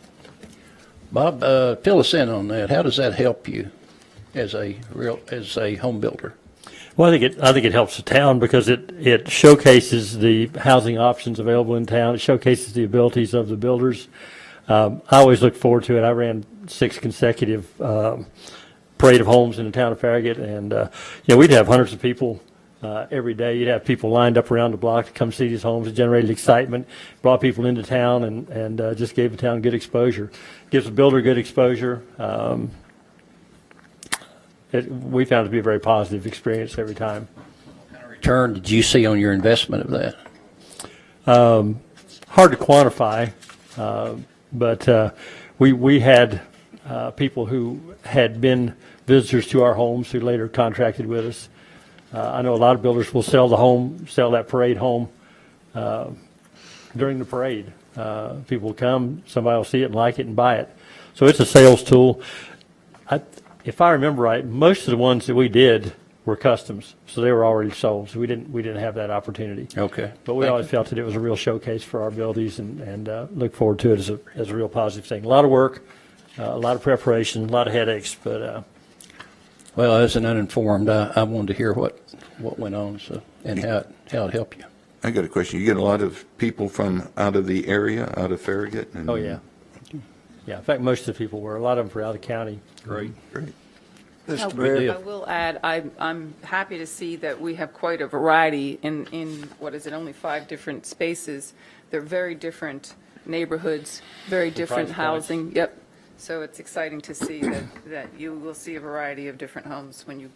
Bob, fill us in on that. How does that help you as a home builder? Well, I think it helps the town because it showcases the housing options available in town. It showcases the abilities of the builders. I always look forward to it. I ran 6 consecutive Parade of Homes in the town of Farragut, and we'd have hundreds of people every day. You'd have people lined up around the block to come see these homes. It generated excitement, brought people into town, and just gave the town good exposure. Gives the builder good exposure. We found it to be a very positive experience every time. Return did you see on your investment of that? Hard to quantify, but we had people who had been visitors to our homes who later contracted with us. I know a lot of builders will sell that parade home during the parade. People will come, somebody will see it and like it and buy it. So it's a sales tool. If I remember right, most of the ones that we did were customs, so they were already sold. So we didn't have that opportunity. Okay. But we always felt that it was a real showcase for our buildings, and look forward to it as a real positive thing. A lot of work, a lot of preparation, a lot of headaches, but. Well, as an uninformed, I wanted to hear what went on, and how it helped you. I got a question. You get a lot of people from out of the area, out of Farragut? Oh, yeah. Yeah, in fact, most of the people were. A lot of them were out of the county. Great. Mr. Mayor, I will add, I'm happy to see that we have quite a variety in what is it, only 5 different spaces. They're very different neighborhoods, very different price housing. points. Yep. So it's exciting to see that you will see a variety of different homes when you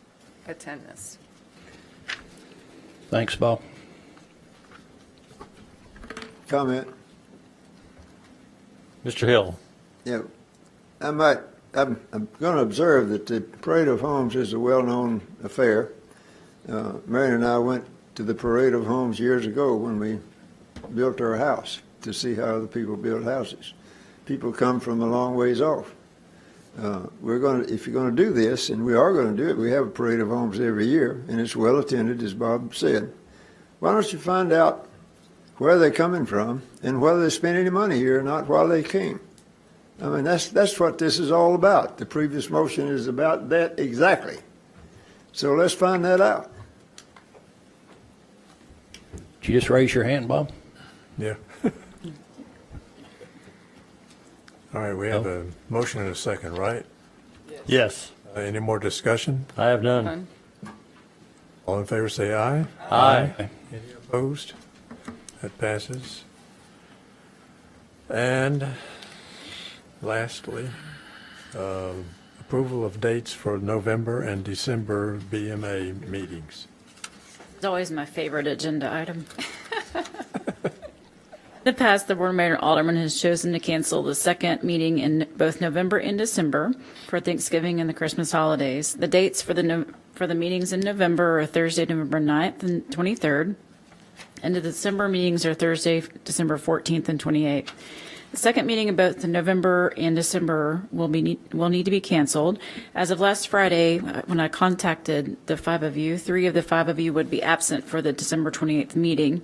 attend this. Thanks, Bob. comment? Mr. Hill. Yeah, I'm going to observe that the Parade of Homes is a well-known affair. Marion and I went to the Parade of Homes years ago when we built our house to see how other people build houses. People come from a long ways off. If you're going to do this, and we are going to do it, we have a Parade of Homes every year, and it's well attended, as Bob said. Why don't you find out where they're coming from and whether they spent any money here or not while they came? I mean, that's what this is all about. The previous motion is about that exactly. So let's find that out. Did you just raise your hand, Bob? Yeah. All right, we have a motion and a second, right? Yes, Any more discussion? I have none. Fun. All in favor say aye. Aye. Any opposed? That passes. And lastly, approval of dates for November and December BMA meetings. It's always my favorite agenda item. In the past, the Board of Mayor and Alderman has chosen to cancel the second meeting in both November and December for Thanksgiving and the Christmas holidays. The dates for the meetings in November are Thursday, November 9th and 23rd, and the December meetings are Thursday, December 14th and 28th. The second meeting in both the November and December will need to be canceled. As of last Friday, when I contacted the 5 of you, 3 of the 5 of you would be absent for the December 28th meeting.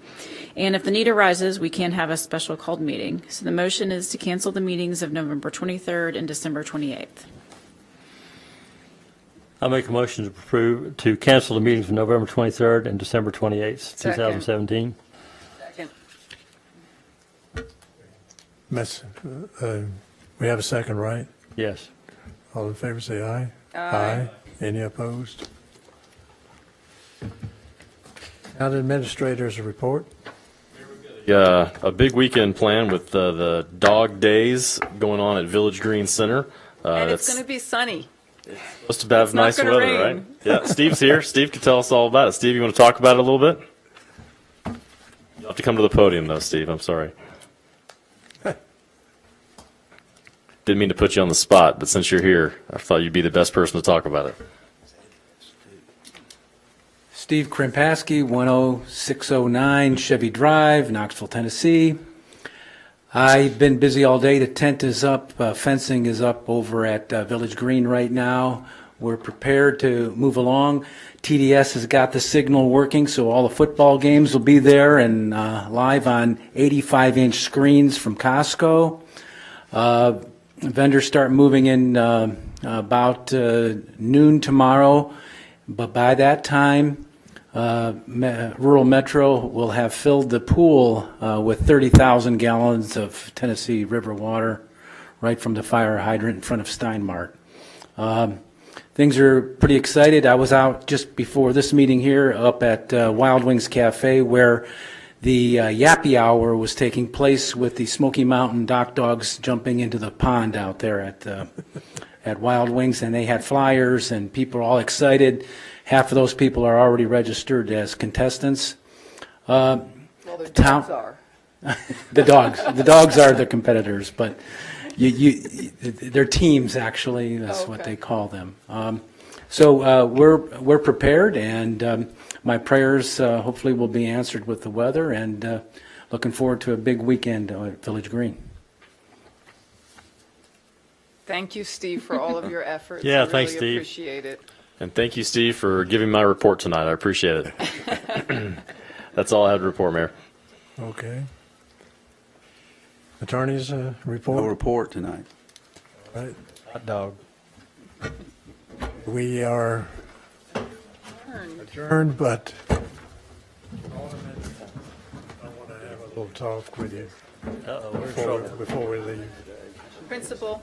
And if the need arises, we can have a special called meeting. So the motion is to cancel the meetings of November 23rd and December 28th. I'll make a motion to cancel the meetings of November 23rd and December 28th, Second. 2017. Second. We have a second, right? Yes. All in favor say aye. Aye. Any opposed? County Administrator's report. A big weekend plan with the dog days going on at Village Green Center. And it's going to be sunny. Supposed to have It's not nice gonna weather, rain. right? Yeah, Steve's here. Steve can tell us all about it. Steve, you want to talk about it a little bit? You'll have to come to the podium, though, Steve. I'm sorry. Didn't mean to put you on the spot, but since you're here, I thought you'd be the best person to talk about it. Steve Krimpaski, 10609 Chevy Drive, Knoxville, Tennessee. I've been busy all day. The tent is up, fencing is up over at Village Green right now. We're prepared to move along. TDS has got the signal working, so all the football games will be there and live on 85-inch screens from Costco. Vendors start moving in about noon tomorrow, but by that time, Rural Metro will have filled the pool with 30,000 gallons of Tennessee River water right from the fire hydrant in front of Steinmart. things are pretty excited. I was out just before this meeting here up at Wild Wings Cafe where the Yappy Hour was taking place with the Smoky Mountain Dock Dogs jumping into the pond out there at Wild Wings, and they had flyers and people are all excited. Half of those people are already registered as contestants. Well, the dogs are. The dogs are the competitors, but they're teams actually. That's what they call them. So we're prepared, and my prayers hopefully will be answered with the weather, and looking forward to a big weekend at Village Green. Thank you, Steve, for all of your efforts. Yeah, I thanks, really Steve. Appreciate it. And thank you, Steve, for giving my report tonight. I appreciate it. That's all I had to report, Mayor. Okay. Attorney's report? No report tonight. Right. Hot dog. We are adjourned, but Alderman, I want to have a little talk with you Uh-oh, we're in trouble. before we leave. Principal,